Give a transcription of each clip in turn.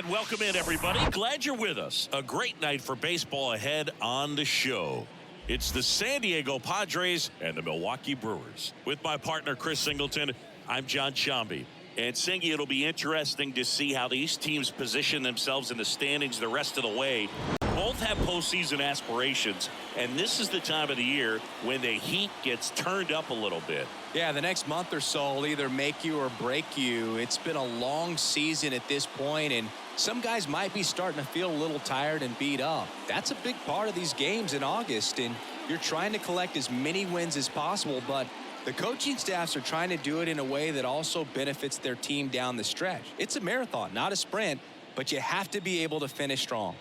And welcome in, everybody. Glad you're with us. A great night for baseball ahead on the show. It's the San Diego Padres and the Milwaukee Brewers. With my partner, Chris Singleton, I'm John Shambi. And Singy, it'll be interesting to see how these teams position themselves in the standings the rest of the way. Both have postseason aspirations, and this is the time of the year when the heat gets turned up a little bit. Yeah, the next month or so will either make you or break you. It's been a long season at this point, and some guys might be starting to feel a little tired and beat up. That's a big part of these games in August, and you're trying to collect as many wins as possible, but the coaching staffs are trying to do it in a way that also benefits their team down the stretch. It's a marathon, not a sprint, but you have to be able to finish strong.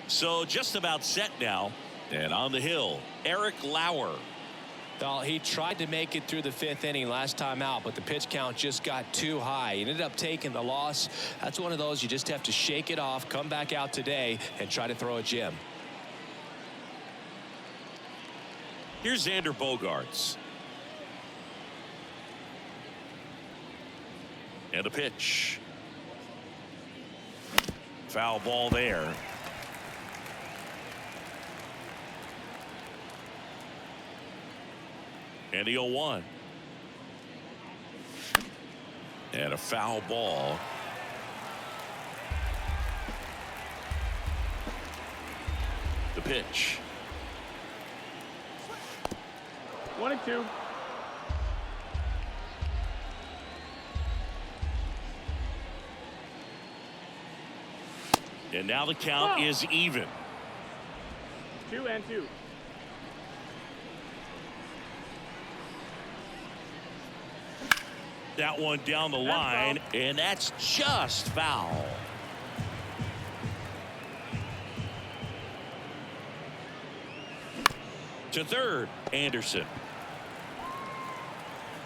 So just about set now, and on the hill, Eric Lauer. Well, he tried to make it through the fifth inning last time out, but the pitch count just got too high. He ended up taking the loss. That's one of those you just have to shake it off, come back out today, and try to throw a gem. Here's Xander Bogaerts. And a pitch. Foul ball there. And the 0-1. And a foul ball. The pitch. 1-2. And now the count is even. 2-2. That one down the line, and that's just foul. To third, Anderson.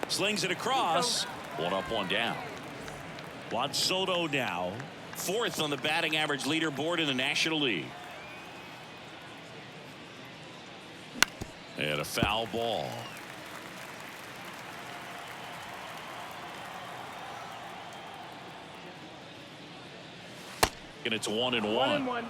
Slings it across. One up, one down. Juan Soto now, fourth on the batting average leaderboard in the National League. And a foul ball. And it's 1-1. 1-1.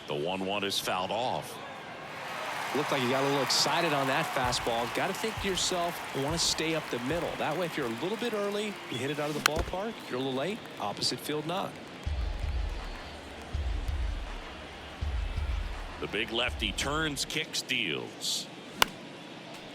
The 1-1 is fouled off. Looked like you got a little excited on that fastball. Got to think to yourself, you want to stay up the middle. That way, if you're a little bit early, you hit it out of the ballpark. If you're a little late, opposite field not. The big lefty turns, kicks, deals.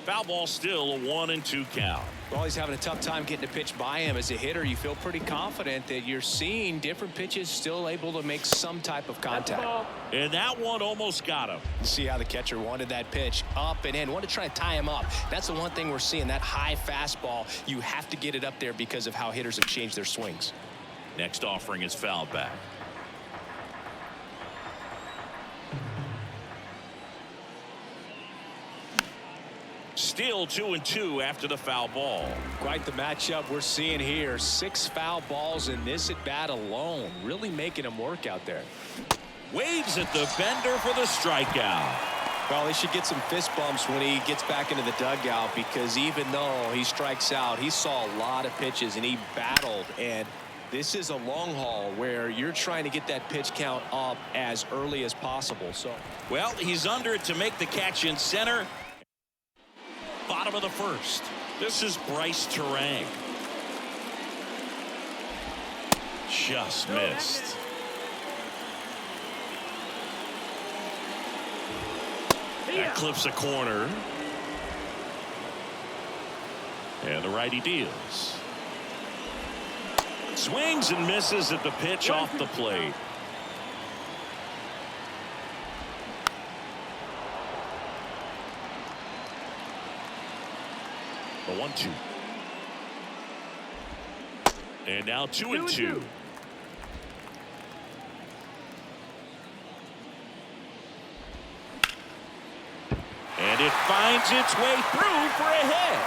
Foul ball, still a 1-2 count. Well, he's having a tough time getting a pitch by him. As a hitter, you feel pretty confident that you're seeing different pitches still able to make some type of contact. And that one almost got him. See how the catcher wanted that pitch up and in. Wanted to try to tie him up. That's the one thing we're seeing, that high fastball. You have to get it up there because of how hitters have changed their swings. Next offering is fouled back. Still 2-2 after the foul ball. Quite the matchup we're seeing here. 6 foul balls in this at bat alone. Really making him work out there. Waves at the bender for the strikeout. Well, he should get some fist bumps when he gets back into the dugout, because even though he strikes out, he saw a lot of pitches and he battled. And this is a long haul where you're trying to get that pitch count up as early as possible. So, well, he's under it to make the catch in center. Bottom of the first. This is Bryce Terang. Just missed. That clips a corner. And the righty deals. Swings and misses at the pitch off the plate. The 1-2. And now 2-2. And it finds its way through for a hit.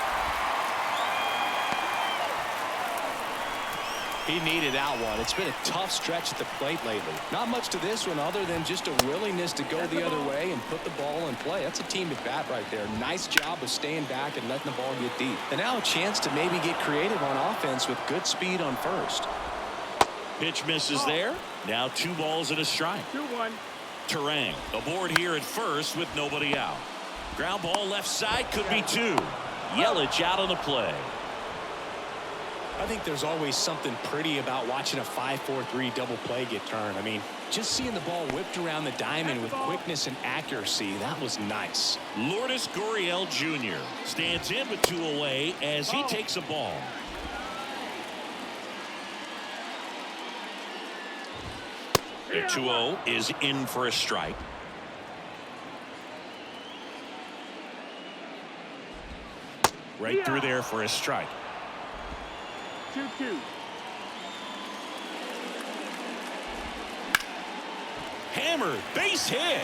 He needed that one. It's been a tough stretch at the plate lately. Not much to this one other than just a willingness to go the other way and put the ball in play. That's a team at bat right there. Nice job of staying back and letting the ball get deep. And now a chance to maybe get creative on offense with good speed on first. Pitch misses there. Now 2 balls and a strike. 2-1. Terang aboard here at first with nobody out. Ground ball left side, could be 2. Yelich out on the play. I think there's always something pretty about watching a 5-4-3 double play get turned. I mean, just seeing the ball whipped around the diamond with quickness and accuracy, that was nice. Lourdes Gurriel Jr. stands in with 2 away as he takes a ball. The 2-0 is in for a strike. Right through there for a strike. 2-2. Hammered, base hit.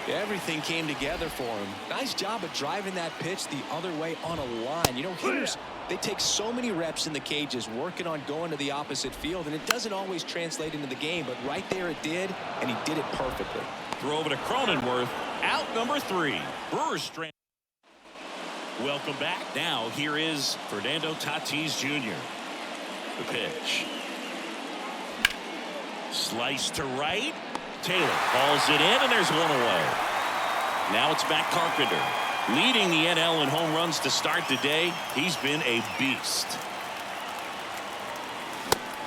Everything came together for him. Nice job of driving that pitch the other way on a line. You know, hitters, they take so many reps in the cages working on going to the opposite field, and it doesn't always translate into the game, but right there it did, and he did it perfectly. Throw over to Cronenworth. Out number 3. Brewers strand. Welcome back. Now here is Fernando Tatis Jr. The pitch. Slice to right. Taylor hauls it in, and there's 1 away. Now it's Matt Carpenter. Leading the NL in home runs to start the day. He's been a beast.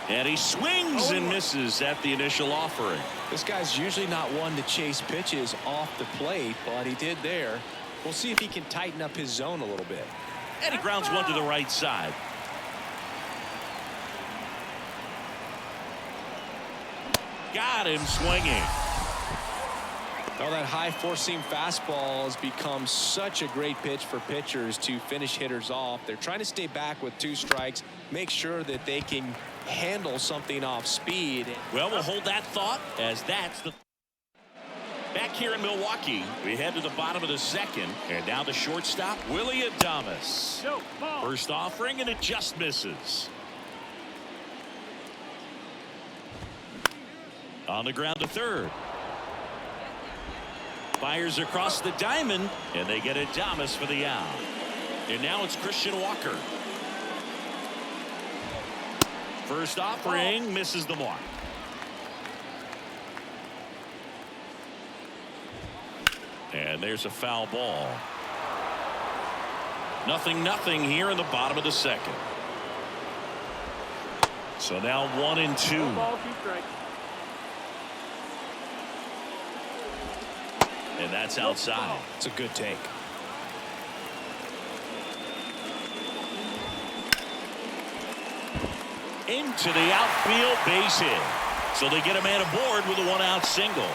And he swings and misses at the initial offering. This guy's usually not one to chase pitches off the plate, but he did there. We'll see if he can tighten up his zone a little bit. And he grounds one to the right side. Got him swinging. Well, that high four-seam fastball has become such a great pitch for pitchers to finish hitters off. They're trying to stay back with 2 strikes, make sure that they can handle something off speed. Well, we'll hold that thought as that's the. Back here in Milwaukee, we head to the bottom of the 2nd, and now the shortstop, Willy Adames. First offering, and it just misses. On the ground to 3rd. Fires across the diamond, and they get Adames for the out. And now it's Christian Walker. First offering misses the mark. And there's a foul ball. 0-0 here in the bottom of the 2nd. So now 1-2. Ball, 2 strikes. And that's outside. It's a good take. Into the outfield, base hit. So they get a man aboard with a 1-out single.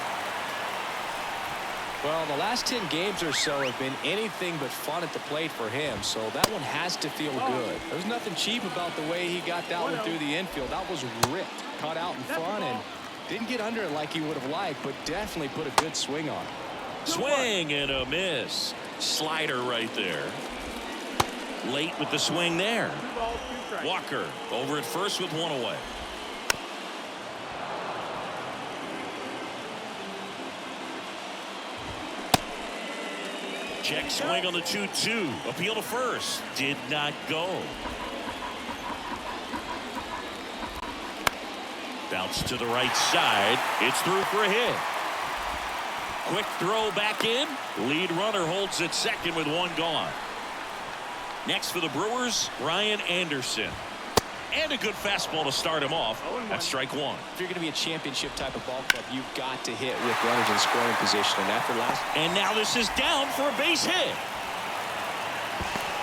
Well, the last 10 games or so have been anything but fun at the plate for him, so that one has to feel good. There's nothing cheap about the way he got that one through the infield. That was ripped, caught out in front, and didn't get under it like he would have liked, but definitely put a good swing on it. Swing and a miss. Slider right there. Late with the swing there. 2 balls, 2 strikes. Walker over at first with 1 away. Check swing on the 2-2. Appeal to first. Did not go. Bounce to the right side. It's through for a hit. Quick throw back in. Lead runner holds at 2nd with 1 gone. Next for the Brewers, Ryan Anderson. And a good fastball to start him off. That's strike 1. If you're going to be a championship type of ball club, you've got to hit with runners in scoring position. And after last. And now this is down for a base hit.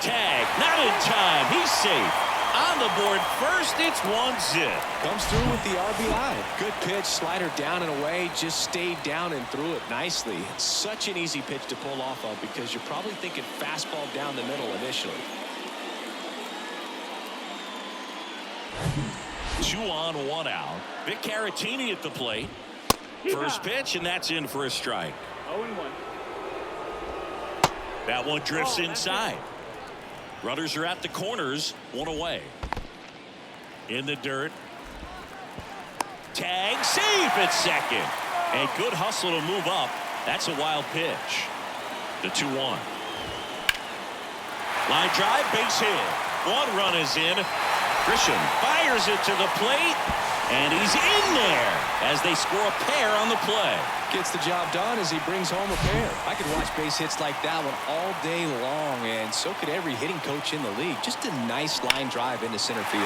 Tag, not in time. He's safe. On the board first, it's 1-zip. Comes through with the RBI. Good pitch, slider down and away, just stayed down and threw it nicely. It's such an easy pitch to pull off of because you're probably thinking fastball down the middle initially. 2 on, 1 out. Vic Caratini at the plate. First pitch, and that's in for a strike. 0-1. That one drifts inside. Runners are at the corners, one away. In the dirt. Tag, safe at second. A good hustle to move up. That's a wild pitch. The 2-1. Line drive, base hit. One run is in. Grisham fires it to the plate, and he's in there as they score a pair on the play. Gets the job done as he brings home a pair. I could watch base hits like that one all day long, and so could every hitting coach in the league. Just a nice line drive into center field.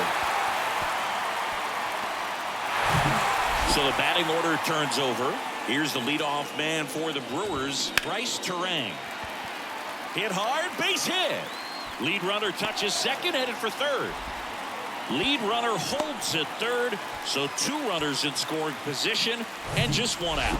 So the batting order turns over. Here's the leadoff man for the Brewers, Bryce Terang. Hit hard, base hit. Lead runner touches second, headed for third. Lead runner holds at third, so 2 runners in scoring position and just 1 out.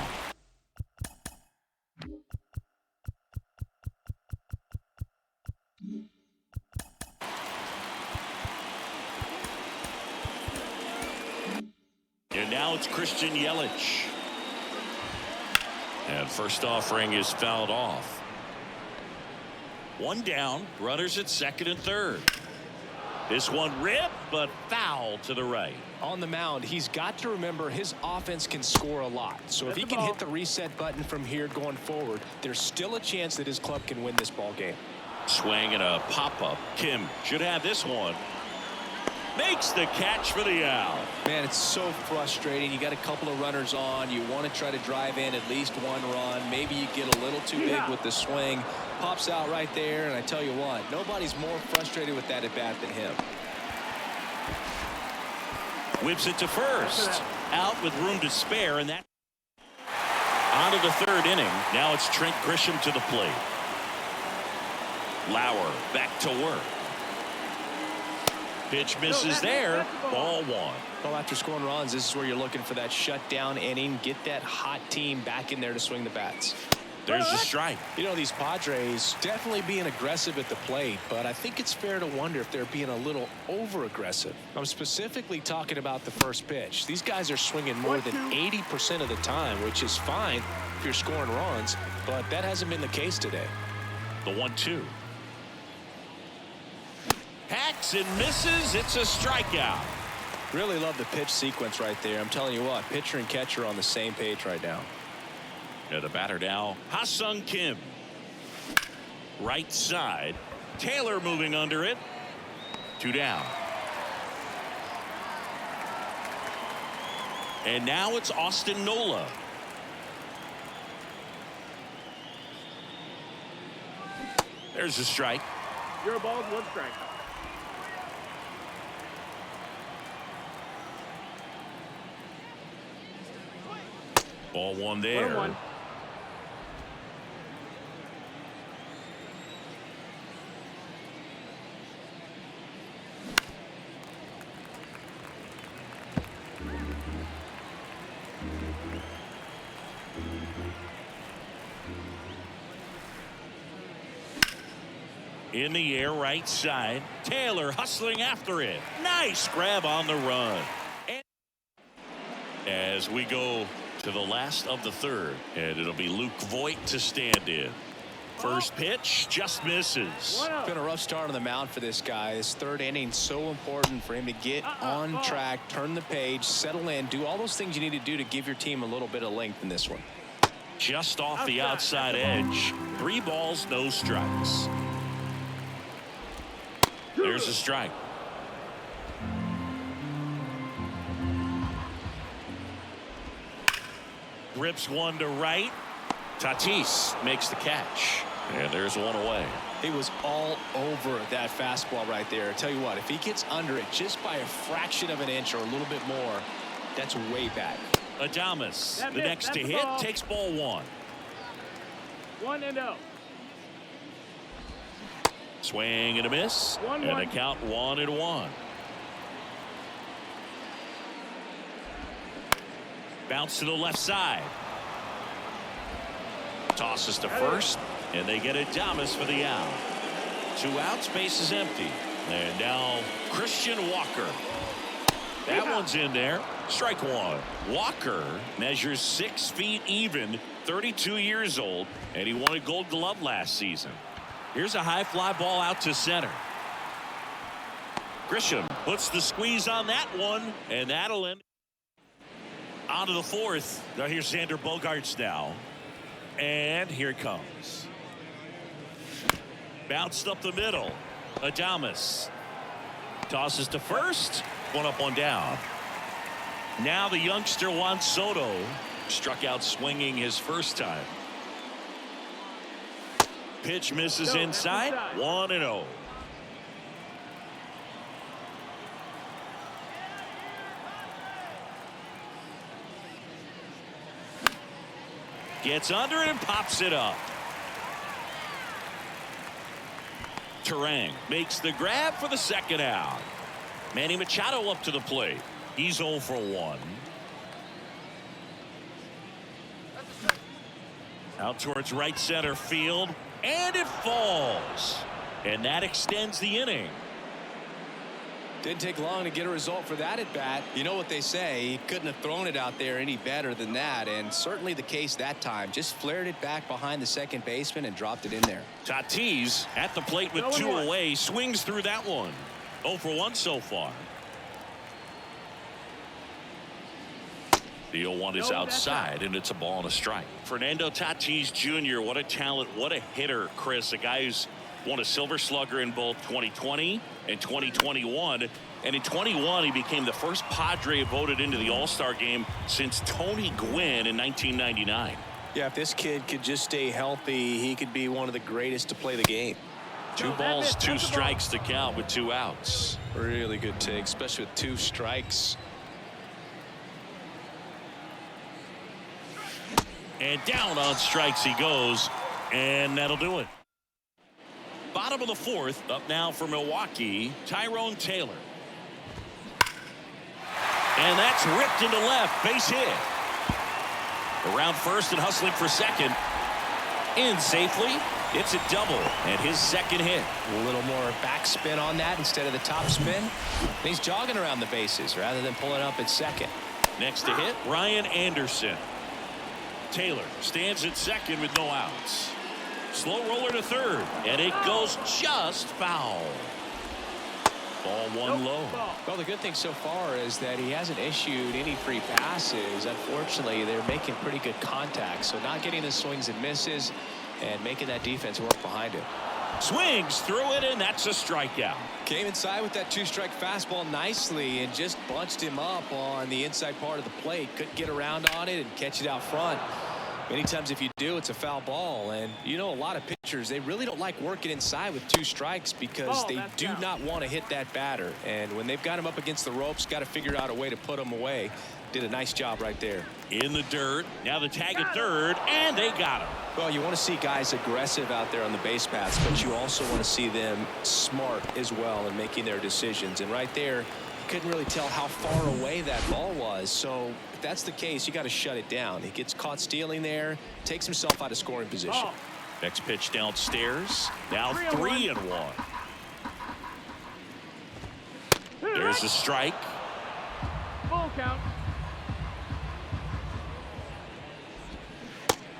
And now it's Christian Yelich. And first offering is fouled off. 1 down, runners at second and third. This one ripped, but foul to the right. On the mound, he's got to remember his offense can score a lot. So if he can hit the reset button from here going forward, there's still a chance that his club can win this ball game. Swing and a pop-up. Kim should have this one. Makes the catch for the out. Man, it's so frustrating. You got a couple of runners on. You want to try to drive in at least 1 run. Maybe you get a little too big with the swing. Pops out right there, and I tell you what, nobody's more frustrated with that at bat than him. Whips it to first. Out with room to spare, and that on to the 3rd inning. Now it's Trent Grisham to the plate. Lauer back to work. Pitch misses there. Ball 1. Well, after scoring runs, this is where you're looking for that shutdown inning. Get that hot team back in there to swing the bats. There's the strike. You know, these Padres definitely being aggressive at the plate, but I think it's fair to wonder if they're being a little over-aggressive. I'm specifically talking about the first pitch. These guys are swinging more than 80% of the time, which is fine if you're scoring runs, but that hasn't been the case today. The 1-2. Hacks and misses. It's a strikeout. Really love the pitch sequence right there. I'm telling you what, pitcher and catcher are on the same page right now. And the batter now, Ha-Seong Kim. Right side. Taylor moving under it. 2 down. And now it's Austin Nola. There's a strike. 0 balls, 1 strike. Ball 1 there. 1-1. In the air, right side. Taylor hustling after it. Nice grab on the run. And as we go to the last of the 3rd, and it'll be Luke Voit to stand in. First pitch just misses. It's been a rough start on the mound for this guy. This 3rd inning so important for him to get on track, turn the page, settle in, do all those things you need to do to give your team a little bit of length in this one. Just off the outside edge. 3 balls, no strikes. There's a strike. Rips one to right. Tatis makes the catch. And there's one away. He was all over that fastball right there. I tell you what, if he gets under it just by a fraction of an inch or a little bit more, that's way back. Adames, the next to hit, takes ball 1. 1-0. Swing and a miss. 1-1. And a count 1-1. Bounce to the left side. Tosses to first, and they get Adames for the out. 2 outs, base is empty. And now Christian Walker. That one's in there. Strike 1. Walker measures 6 feet even, 32 years old, and he won a Gold Glove last season. Here's a high fly ball out to center. Grisham puts the squeeze on that one, and that'll end. On to the fourth. Now here's Xander Bogaerts now. And here it comes. Bounced up the middle. Adames tosses to first. One up, one down. Now the youngster Juan Soto struck out swinging his first time. Pitch misses inside. 1-0. Gets under it and pops it up. Terang makes the grab for the second out. Manny Machado up to the plate. He's 0 for 1. Out towards right center field. And it falls. And that extends the inning. Didn't take long to get a result for that at bat. You know what they say, he couldn't have thrown it out there any better than that, and certainly the case that time. Just flared it back behind the second baseman and dropped it in there. Tatis at the plate with 2 away, swings through that one. 0 for 1 so far. The 0-1 is outside, and it's a ball and a strike. Fernando Tatis Jr., what a talent, what a hitter, Chris. A guy who's won a Silver Slugger in both 2020 and 2021. And in 21, he became the first Padre voted into the All-Star game since Tony Gwynn in 1999. Yeah, if this kid could just stay healthy, he could be one of the greatest to play the game. 2 balls, 2 strikes to count with 2 outs. Really good take, especially with 2 strikes. And down on strikes he goes, and that'll do it. Bottom of the 4th, up now for Milwaukee, Tyrone Taylor. And that's ripped into left, base hit. Around first and hustling for second. In safely, it's a double, and his second hit. A little more backspin on that instead of the top spin. And he's jogging around the bases rather than pulling up at second. Next to hit, Ryan Anderson. Taylor stands at second with no outs. Slow roller to third, and it goes just foul. Ball 1 low. Well, the good thing so far is that he hasn't issued any free passes. Unfortunately, they're making pretty good contact, so not getting the swings and misses and making that defense work behind him. Swings through it, and that's a strikeout. Came inside with that 2-strike fastball nicely and just bunched him up on the inside part of the plate. Couldn't get around on it and catch it out front. Many times if you do, it's a foul ball. And you know, a lot of pitchers, they really don't like working inside with 2 strikes because they do not want to hit that batter. And when they've got him up against the ropes, got to figure out a way to put him away. Did a nice job right there. In the dirt. Now the tag at third, and they got him. Well, you want to see guys aggressive out there on the base paths, but you also want to see them smart as well in making their decisions. And right there, you couldn't really tell how far away that ball was. So if that's the case, you got to shut it down. He gets caught stealing there, takes himself out of scoring position. Next pitch downstairs. Now 3-1. There's a strike. Full count.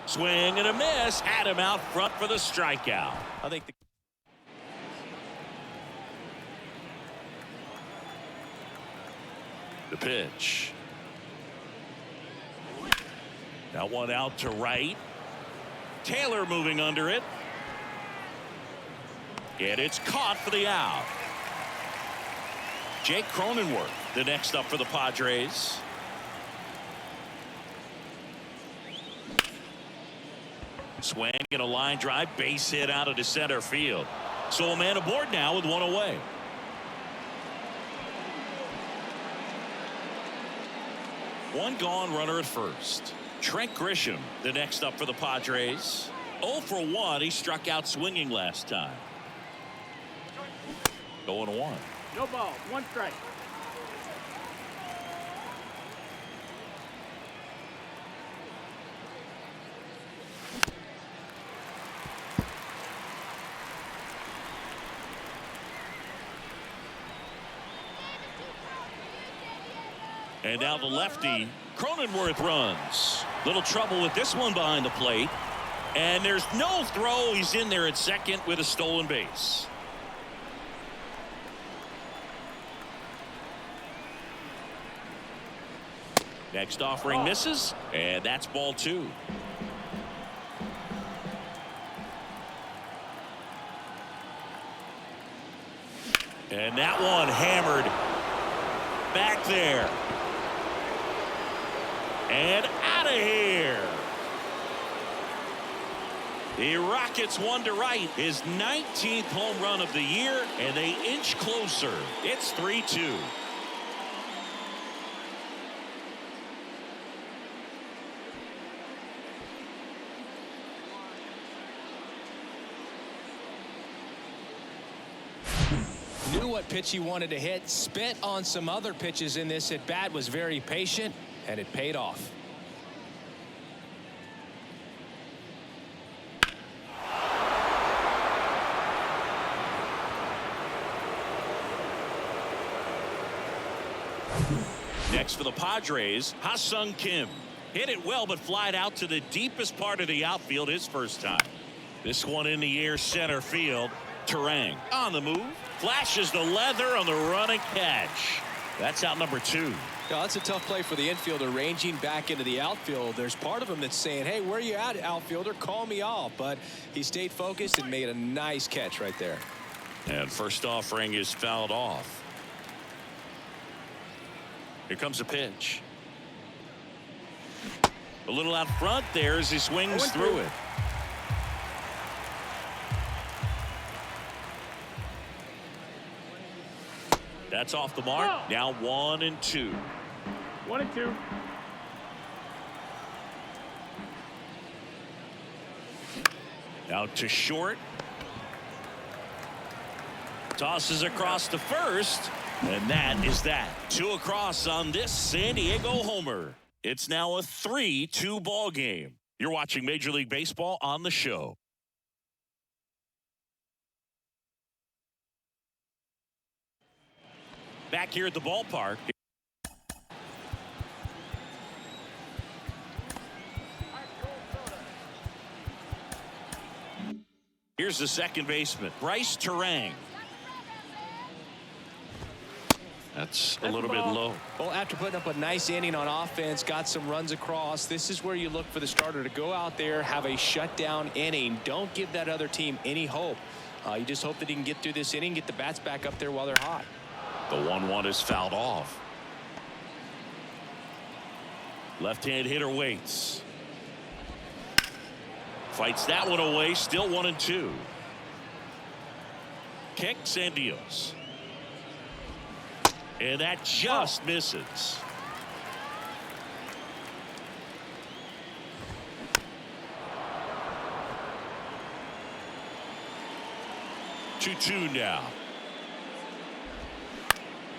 Swing and a miss. Had him out front for the strikeout. I think the pitch. That one out to right. Taylor moving under it. And it's caught for the out. Jake Cronenworth, the next up for the Padres. Swing and a line drive, base hit out into center field. So a man aboard now with 1 away. One gone, runner at first. Trent Grisham, the next up for the Padres. 0 for 1. He struck out swinging last time. 0-1. No ball, 1 strike. And now the lefty, Cronenworth, runs. Little trouble with this one behind the plate. And there's no throw. He's in there at second with a stolen base. Next offering misses, and that's ball 2. And that one hammered back there. And out of here. The Rockets one to right, his 19th home run of the year, and they inch closer. It's 3-2. Knew what pitch he wanted to hit, spent on some other pitches in this at bat, was very patient, and it paid off. Next for the Padres, Ha-Seong Kim. Hit it well, but flied out to the deepest part of the outfield his first time. This one in the air center field. Terang on the move. Flashes the leather on the running catch. That's out number 2. Now, that's a tough play for the infielder, ranging back into the outfield. There's part of him that's saying, hey, where you at, outfielder? Call me off. But he stayed focused and made a nice catch right there. And first offering is fouled off. Here comes a pitch. A little out front there as he swings through it. That's off the mark. Now 1-2. 1-2. Out to short. Tosses across to first. And that is that. 2 across on this San Diego homer. It's now a 3-2 ball game. You're watching Major League Baseball on the show. Back here at the ballpark. Here's the second baseman, Bryce Terang. That's a little bit low. Well, after putting up a nice inning on offense, got some runs across, this is where you look for the starter to go out there, have a shutdown inning. Don't give that other team any hope. You just hope that he can get through this inning, get the bats back up there while they're hot. The 1-1 is fouled off. Left-hand hitter waits. Fights that one away. Still 1-2. Kicks and deals. And that just misses. Two now.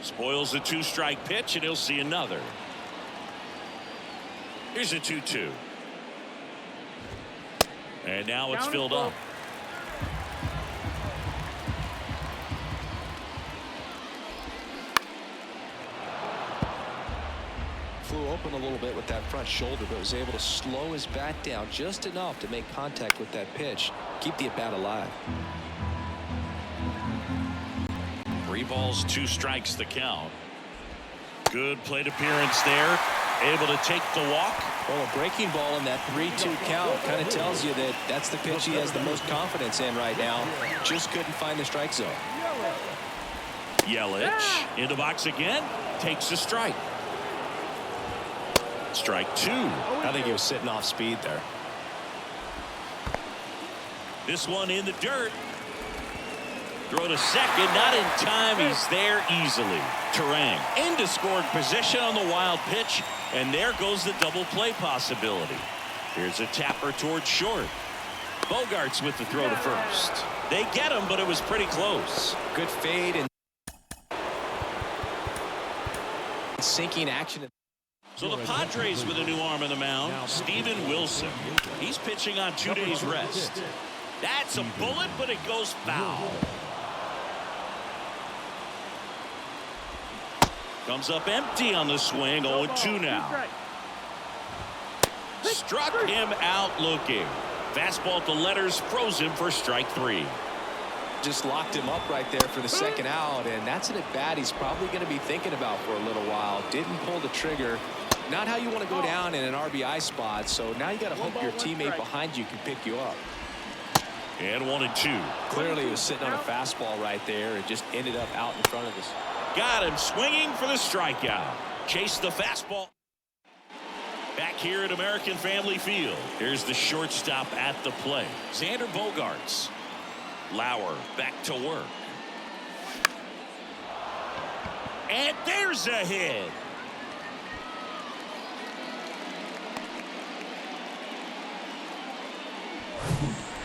Spoils the 2-strike pitch, and he'll see another. Here's a 2-2. And now it's filled up. Flew open a little bit with that front shoulder, but was able to slow his bat down just enough to make contact with that pitch. Keep the at-bat alive. 3 balls, 2 strikes the count. Good plate appearance there. Able to take the walk. Well, a breaking ball in that 3-2 count kind of tells you that that's the pitch he has the most confidence in right now. Just couldn't find the strike zone. Yelich in the box again. Takes a strike. Strike 2. I think he was sitting off speed there. This one in the dirt. Throw to second, not in time. He's there easily. Terang into scoring position on the wild pitch, and there goes the double play possibility. Here's a tapper towards short. Bogarts with the throw to first. They get him, but it was pretty close. Good fade and sinking action. So the Padres with a new arm in the mound, Steven Wilson. He's pitching on 2 days rest. That's a bullet, but it goes foul. Comes up empty on the swing. 0-2 now. Struck him out looking. Fastball at the letters, froze him for strike 3. Just locked him up right there for the second out, and that's an at bat he's probably going to be thinking about for a little while. Didn't pull the trigger. not how you want to go down in an RBI spot. So now you got to hope your teammate behind you can pick you up. And 1-2. Clearly he was sitting on a fastball right there and just ended up out in front of us. Got him swinging for the strikeout. Chased the fastball. Back here at American Family Field. Here's the shortstop at the plate. Xander Bogaerts. Lauer back to work. And there's a hit.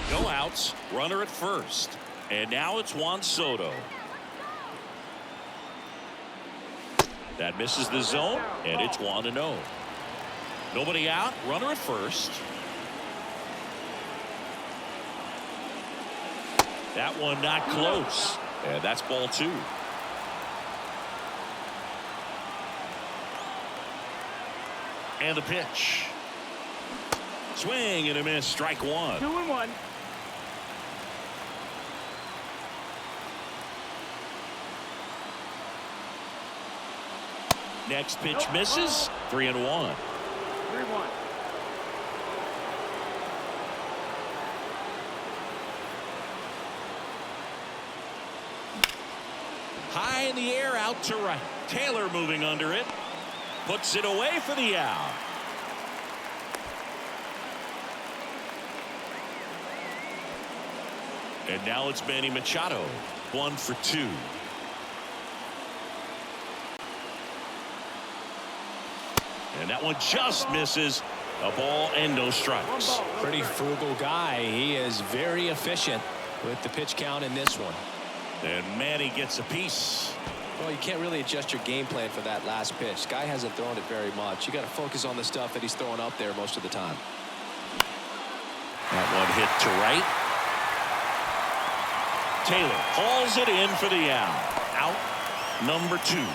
No outs. Runner at first. And now it's Juan Soto. That misses the zone, and it's 1-0. Nobody out. Runner at first. That one not close. And that's ball 2. And the pitch. Swing and a miss. Strike 1. 2-1. Next pitch misses. 3-1. 3-1. High in the air, out to right. Taylor moving under it. Puts it away for the out. And now it's Manny Machado. 1 for 2. And that one just misses. A ball and no strikes. Pretty frugal guy. He is very efficient with the pitch count in this one. And Manny gets a piece. Well, you can't really adjust your game plan for that last pitch. Guy hasn't thrown it very much. You got to focus on the stuff that he's throwing up there most of the time. That one hit to right. Taylor hauls it in for the out. Out number 2.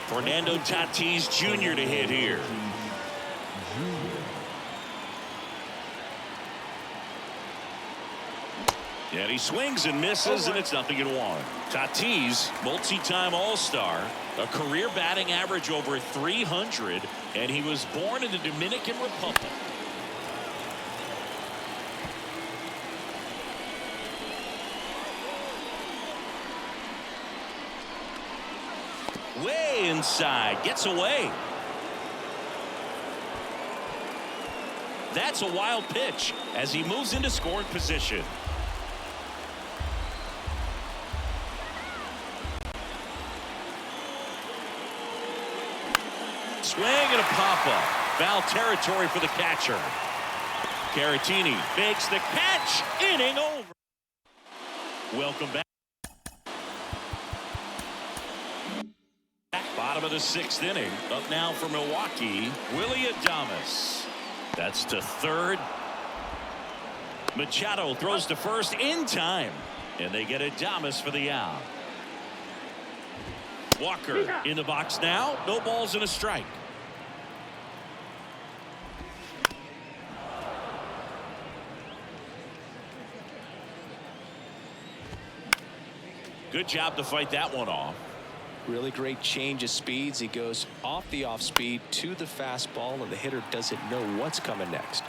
Fernando Tatis Jr. to hit here. And he swings and misses, and it's 0-1. Tatis, multi-time All-Star, a career batting average over 300, and he was born in the Dominican Republic. Way inside, gets away. That's a wild pitch as he moves into scoring position. Swing and a pop-up. Foul territory for the catcher. Caratini makes the catch. Inning over. Welcome back. Bottom of the 6th inning. Up now for Milwaukee, Willy Adames. That's to third. Machado throws to first in time. And they get Adames for the out. Walker in the box now. No balls and a strike. Good job to fight that one off. Really great change of speeds. He goes off the off speed to the fastball, and the hitter doesn't know what's coming next.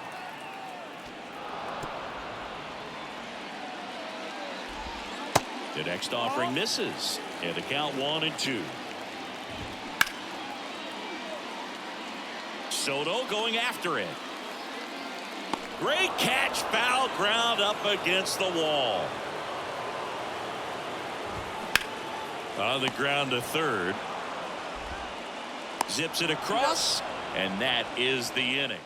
The next offering misses, and the count 1-2. Soto going after it. Great catch, foul ground up against the wall. On the ground to third. Zips it across, and that is the inning.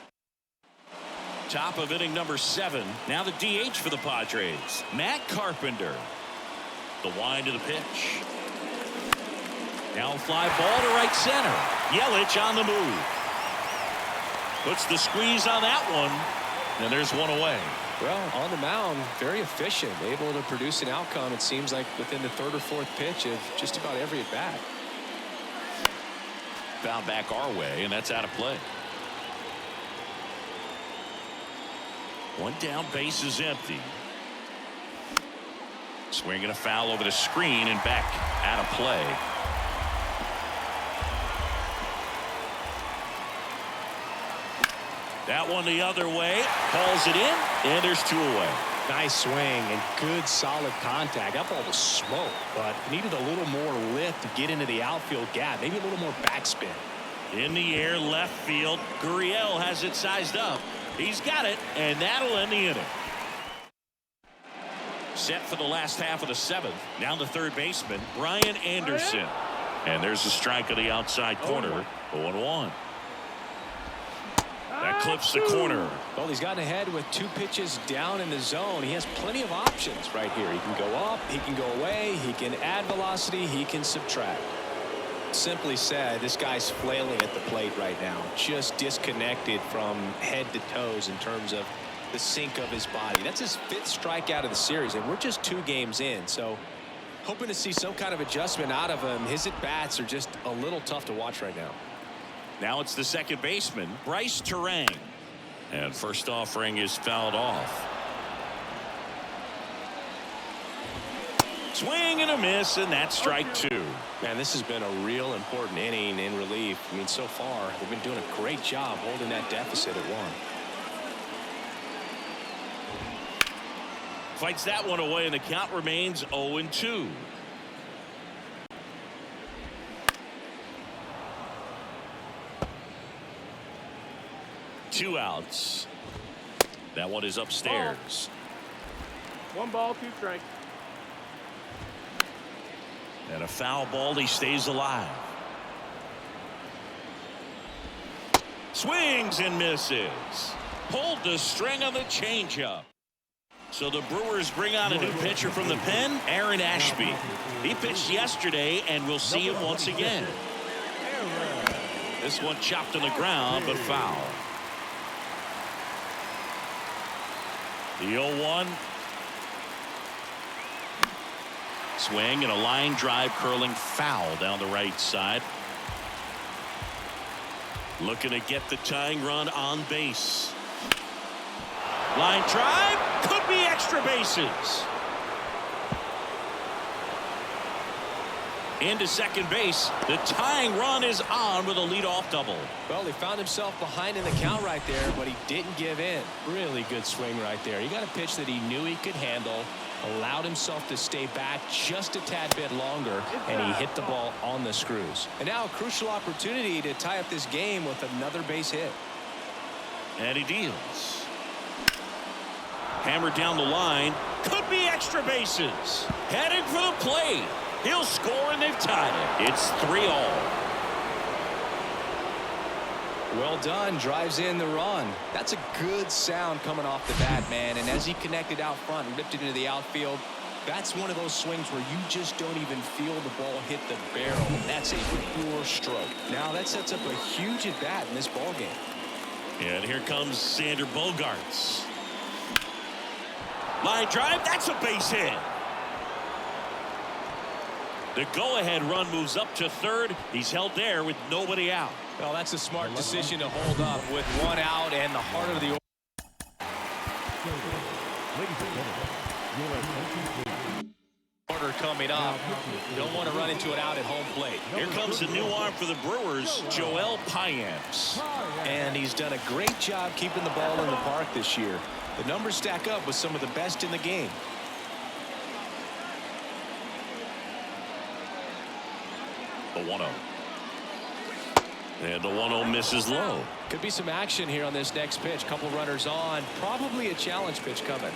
Top of inning number 7. Now the DH for the Padres, Matt Carpenter. The wind of the pitch. Now fly ball to right center. Yelich on the move. Puts the squeeze on that one, and there's one away. Well, on the mound, very efficient, able to produce an outcome, it seems like, within the 3rd or 4th pitch of just about every at bat. Found back our way, and that's out of play. One down, base is empty. Swinging a foul over the screen and back out of play. That one the other way. Calls it in, and there's 2 away. Nice swing and good solid contact. That ball was smoked, but needed a little more lift to get into the outfield gap. Maybe a little more backspin. In the air, left field. Gurriel has it sized up. He's got it, and that'll end the inning. Set for the last half of the 7th. Now the third baseman, Brian Anderson. And there's a strike on the outside corner. 0-1. That clips the corner. Well, he's gotten ahead with 2 pitches down in the zone. He has plenty of options right here. He can go up, he can go away, he can add velocity, he can subtract. Simply said, this guy's flailing at the plate right now. Just disconnected from head to toes in terms of the sink of his body. That's his 5th strikeout of the series, and we're just 2 games in. So hoping to see some kind of adjustment out of him. His at-bats are just a little tough to watch right now. Now it's the second baseman, Bryce Terang. And first offering is fouled off. Swing and a miss, and that's strike 2. Man, this has been a real important inning in relief. I mean, so far, they've been doing a great job holding that deficit at 1. Fights that one away, and the count remains 0-2. Two outs. That one is upstairs. 1 ball, 2 strikes. And a foul ball. He stays alive. Swings and misses. Pulled the string on the changeup. So the Brewers bring on a new pitcher from the pen, Aaron Ashby. He pitched yesterday, and we'll see him once again. This one chopped on the ground, but foul. The 0-1. Swing and a line drive curling foul down the right side. Looking to get the tying run on base. Line drive. Could be extra bases. Into second base. The tying run is on with a leadoff double. Well, he found himself behind in the count right there, but he didn't give in. Really good swing right there. He got a pitch that he knew he could handle, allowed himself to stay back just a tad bit longer, and he hit the ball on the screws. And now a crucial opportunity to tie up this game with another base hit. And he deals. Hammered down the line. Could be extra bases. Headed for the plate. He'll score, and they've tied it. It's 3-all. Well done. Drives in the run. That's a good sound coming off the bat, man. And as he connected out front and ripped it into the outfield, that's one of those swings where you just don't even feel the ball hit the barrel. That's a pure stroke. Now that sets up a huge at bat in this ball game. And here comes Sander Bogaerts. Line drive. That's a base hit. The go-ahead run moves up to third. He's held there with nobody out. Well, that's a smart decision to hold up with 1 out and the heart of the order coming up. Don't want to run into it out at home plate. Here comes the new arm for the Brewers, Joel Payamps. And he's done a great job keeping the ball in the park this year. The numbers stack up with some of the best in the game. The 1-0. And the 1-0 misses low. Could be some action here on this next pitch. Couple runners on. Probably a challenge pitch coming.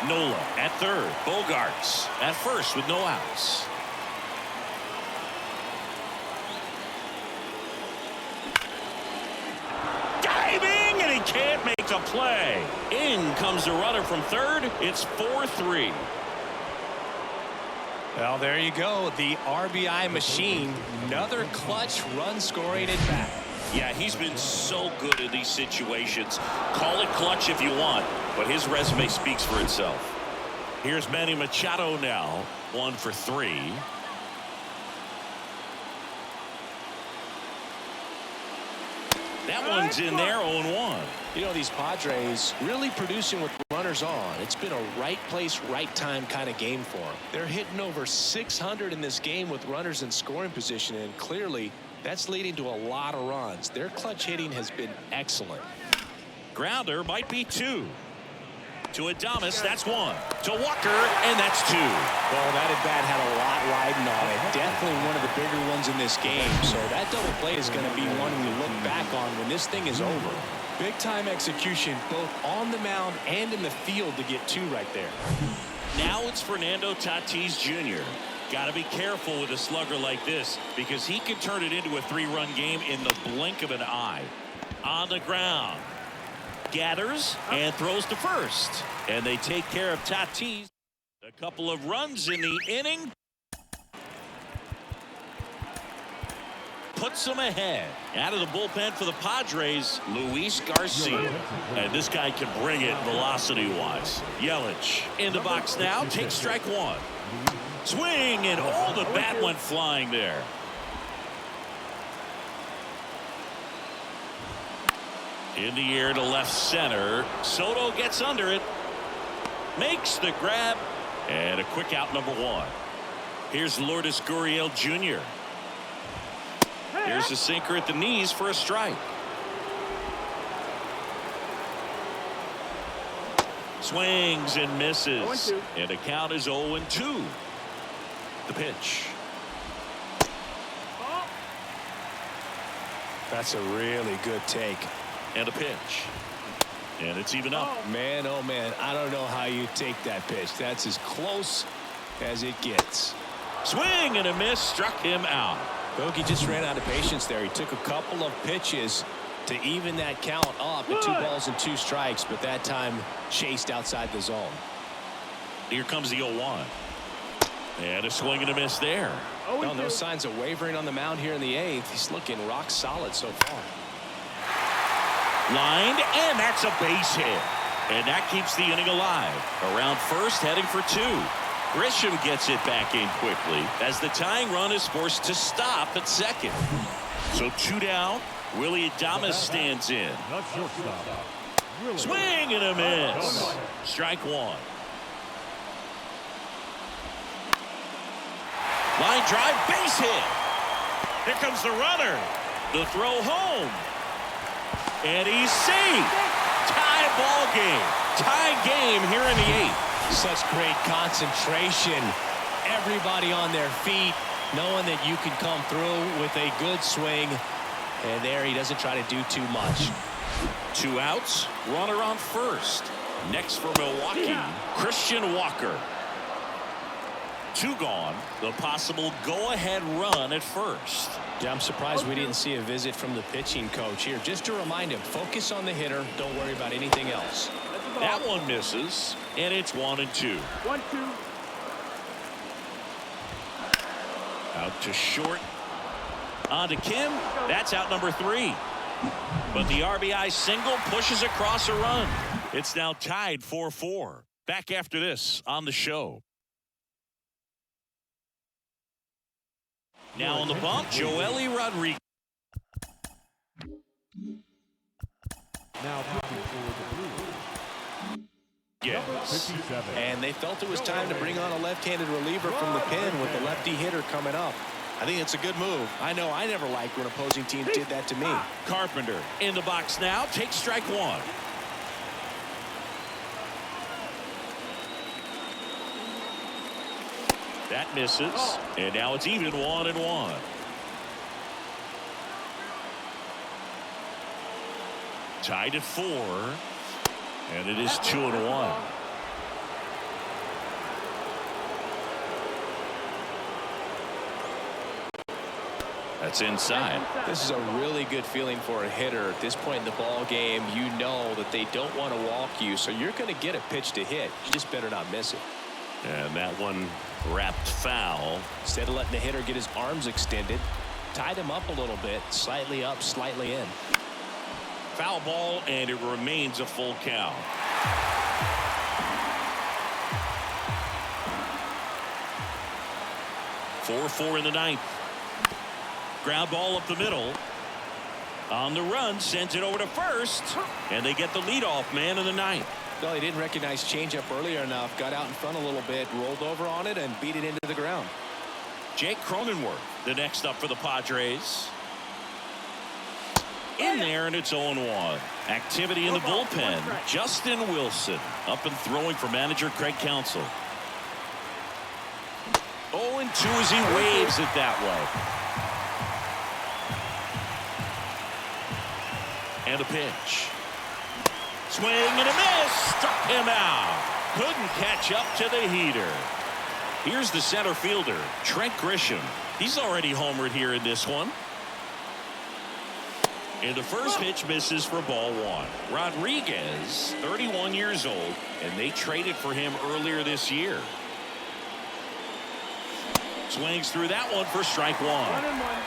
Nola at third. Bogaerts at first with no outs. Diving, and he can't make a play. In comes the runner from third. It's 4-3. Well, there you go. The RBI machine. Another clutch run scoring at bat. Yeah, he's been so good in these situations. Call it clutch if you want, but his resume speaks for itself. Here's Manny Machado now, 1 for 3. That one's in there, 0-1. You know, these Padres really producing with runners on. It's been a right place, right time kind of game for them. They're hitting over 600 in this game with runners in scoring position, and clearly that's leading to a lot of runs. Their clutch hitting has been excellent. Grounder might be 2. To Adames, that's 1. To Walker, and that's 2. Well, that at bat had a lot riding on it. Definitely one of the bigger ones in this game. So that double play is going to be one we look back on when this thing is over. Big time execution both on the mound and in the field to get 2 right there. Now it's Fernando Tatis Jr. Got to be careful with a slugger like this because he can turn it into a 3-run game in the blink of an eye. On the ground. Gathers and throws to first. And they take care of Tatis. A couple of runs in the inning. Puts them ahead. Out of the bullpen for the Padres, Luis Garcia. And this guy can bring it velocity-wise. Yelich in the box now. Takes strike 1. Swing, and the bat went flying there. In the air to left center. Soto gets under it. Makes the grab. And a quick out, number 1. Here's Lourdes Gurriel Jr. Here's a sinker at the knees for a strike. Swings and misses. And the count is 0-2. The pitch. That's a really good take. And a pitch. And it's even up. Man, oh man, I don't know how you take that pitch. That's as close as it gets. Swing and a miss. Struck him out. Bogey just ran out of patience there. He took a couple of pitches to even that count up at 2 balls and 2 strikes, but that time chased outside the zone. Here comes the 0-1. And a swing and a miss there. Well, no signs of wavering on the mound here in the 8th. He's looking rock solid so far. Lined, and that's a base hit. And that keeps the inning alive. Around first, heading for 2. Grisham gets it back in quickly as the tying run is forced to stop at second. So 2 down. Willy Adames stands in. Swing and a miss. Strike 1. Line drive, base hit. Here comes the runner. The throw home. And he's safe. Tie ball game. Tie game here in the 8th. Such great concentration. Everybody on their feet, knowing that you can come through with a good swing. And there he doesn't try to do too much. 2 outs. Runner on first. Next for Milwaukee, Christian Walker. 2 gone. The possible go-ahead run at first. Yeah, I'm surprised we didn't see a visit from the pitching coach here. Just to remind him, focus on the hitter. Don't worry about anything else. That one misses, and it's 1-2. 1-2. Out to short. On to Kim. That's out number 3. But the RBI single pushes across a run. It's now tied 4-4. Back after this on the show. Now on the bump, Joely Rodriguez. Now pitching for the Brewers. Yes. And they felt it was time to bring on a left-handed reliever from the pen with the lefty hitter coming up. I think it's a good move. I know I never liked when opposing teams did that to me. Carpenter in the box now. Takes strike 1. That misses. And now it's even 1-1. Tied at 4. And it is 2-1. That's inside. This is a really good feeling for a hitter at this point in the ball game. You know that they don't want to walk you, so you're going to get a pitch to hit. You just better not miss it. And that one wrapped foul. Instead of letting the hitter get his arms extended, tied him up a little bit, slightly up, slightly in. Foul ball, and it remains a full count. Four in the 9th. Ground ball up the middle. On the run, sends it over to first, and they get the leadoff man in the ninth. Well, he didn't recognize changeup earlier enough. Got out in front a little bit, rolled over on it, and beat it into the ground. Jake Cronenworth, the next up for the Padres. In there, and it's 0-1. Activity in the bullpen. Justin Wilson up and throwing for manager Craig Counsell. 0-2 as he waves it that way. And a pitch. Swing and a miss. Struck him out. Couldn't catch up to the heater. Here's the center fielder, Trent Grisham. He's already homered here in this one. And the first pitch misses for ball one. Rodriguez, 31 years old, and they traded for him earlier this year. Swings through that one for strike one. 1-1.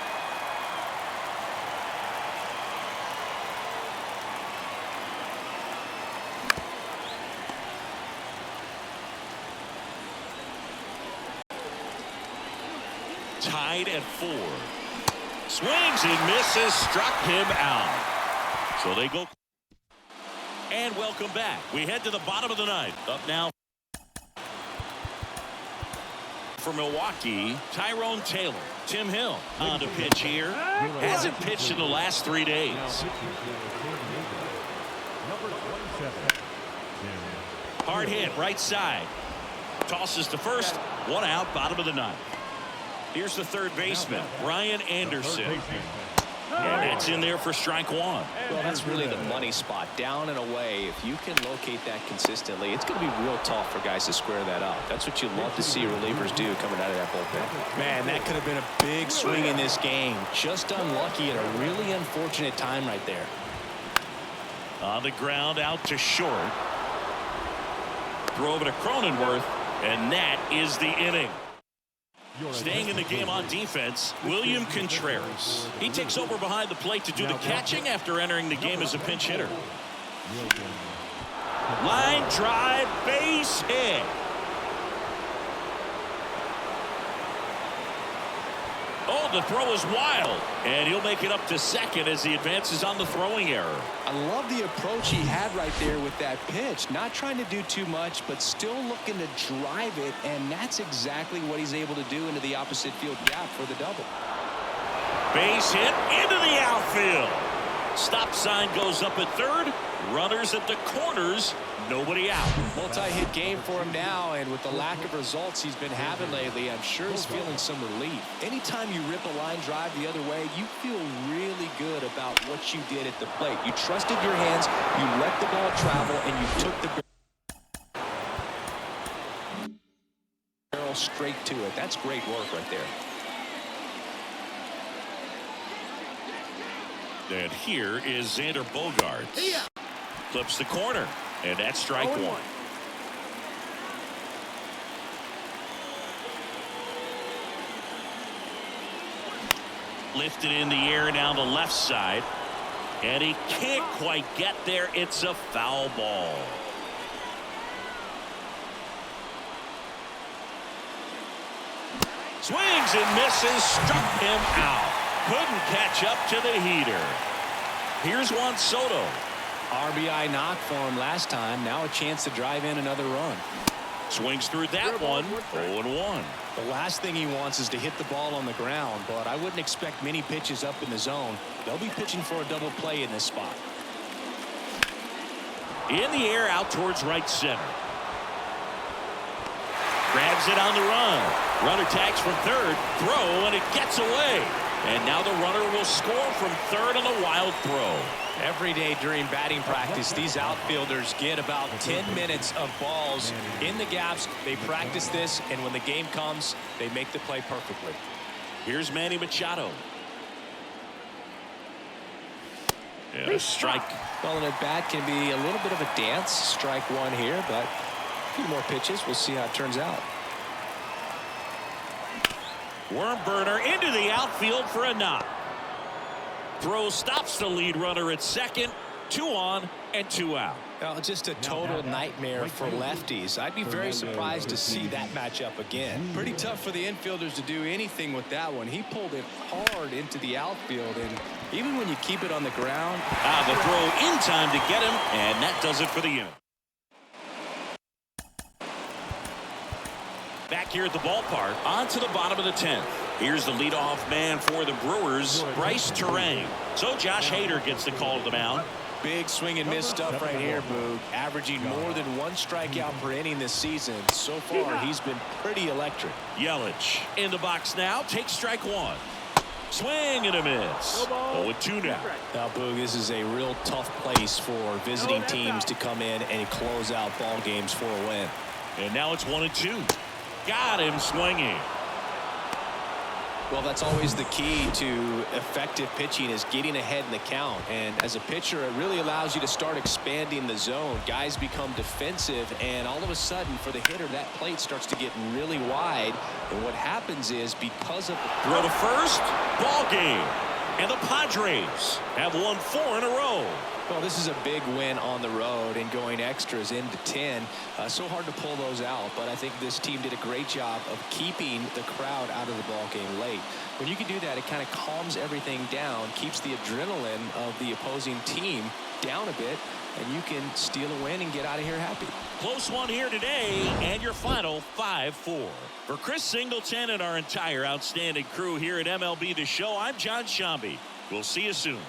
Tied at 4. Swings and misses, struck him out. So they go. And welcome back. We head to the bottom of the ninth. Up now for Milwaukee, Tyrone Taylor. Tim Hill on to pitch here. Hasn't pitched in the last 3 days. Hard hit, right side. Tosses to first. One out, bottom of the ninth. Here's the third baseman, Ryan Anderson. And that's in there for strike one. Well, that's really the money spot, down and away. If you can locate that consistently, it's going to be real tough for guys to square that up. That's what you love to see relievers do coming out of that bullpen. Man, that could have been a big swing in this game. Just unlucky at a really unfortunate time right there. On the ground, out to short. Throw over to Cronenworth, and that is the inning. Staying in the game on defense, William Contreras. He takes over behind the plate to do the catching after entering the game as a pinch hitter. Line drive, base hit. Oh, the throw is wild, and he'll make it up to second as he advances on the throwing error. I love the approach he had right there with that pitch. Not trying to do too much, but still looking to drive it, and that's exactly what he's able to do into the opposite field gap for the double. Base hit into the outfield. Stop sign goes up at third. Runners at the corners. Nobody out. Multi-hit game for him now, and with the lack of results he's been having lately, I'm sure he's feeling some relief. Anytime you rip a line drive the other way, you feel really good about what you did at the plate. You trusted your hands, you let the ball travel, and you took the barrel straight to it. That's great work right there. And here is Xander Bogaerts. Clips the corner, and that's strike one. Lifted in the air down the left side, and he can't quite get there. It's a foul ball. Swings and misses, struck him out. Couldn't catch up to the heater. Here's Juan Soto. RBI knock for him last time. Now a chance to drive in another run. Swings through that one. 0-1. The last thing he wants is to hit the ball on the ground, but I wouldn't expect many pitches up in the zone. They'll be pitching for a double play in this spot. In the air out towards right center. Grabs it on the run. Runner tags from third. Throw, and it gets away. And now the runner will score from third on a wild throw. Every day during batting practice, these outfielders get about 10 minutes of balls in the gaps. They practice this, and when the game comes, they make the play perfectly. Here's Manny Machado. And a strike. Well, an at-bat can be a little bit of a dance. Strike one here, but a few more pitches. We'll see how it turns out. Worm burner into the outfield for a knock. Throw stops the lead runner at second. 2 on and 2 out. Well, just a total nightmare for lefties. I'd be very surprised to see that matchup again. Pretty tough for the infielders to do anything with that one. He pulled it hard into the outfield, and even when you keep it on the ground. The throw in time to get him, and that does it for the inning. Back here at the ballpark, on to the bottom of the 10th. Here's the leadoff man for the Brewers, Bryce Terang. So Josh Hader gets the call to the mound. Big swing and miss stuff right here, Boog. Averaging more than 1 strikeout per inning this season. So far, he's been pretty electric. Yelich in the box now, takes strike 1. Swing and a miss. 0-2 now. Now, Boog, this is a real tough place for visiting teams to come in and close out ball games for a win. And now it's 1-2. Got him swinging. Well, that's always the key to effective pitching, is getting ahead in the count. And as a pitcher, it really allows you to start expanding the zone. Guys become defensive, and all of a sudden, for the hitter, that plate starts to get really wide. And what happens is, because of the throw to first, ball game. And the Padres have won 4 in a row. Well, this is a big win on the road and going extras into 10. So hard to pull those out, but I think this team did a great job of keeping the crowd out of the ball game late. When you can do that, it kind of calms everything down, keeps the adrenaline of the opposing team down a bit, and you can steal a win and get out of here happy. Close one here today, and your final 5-4. For Chris Singleton and our entire outstanding crew here at MLB The Show, I'm John Shambi. We'll see you soon.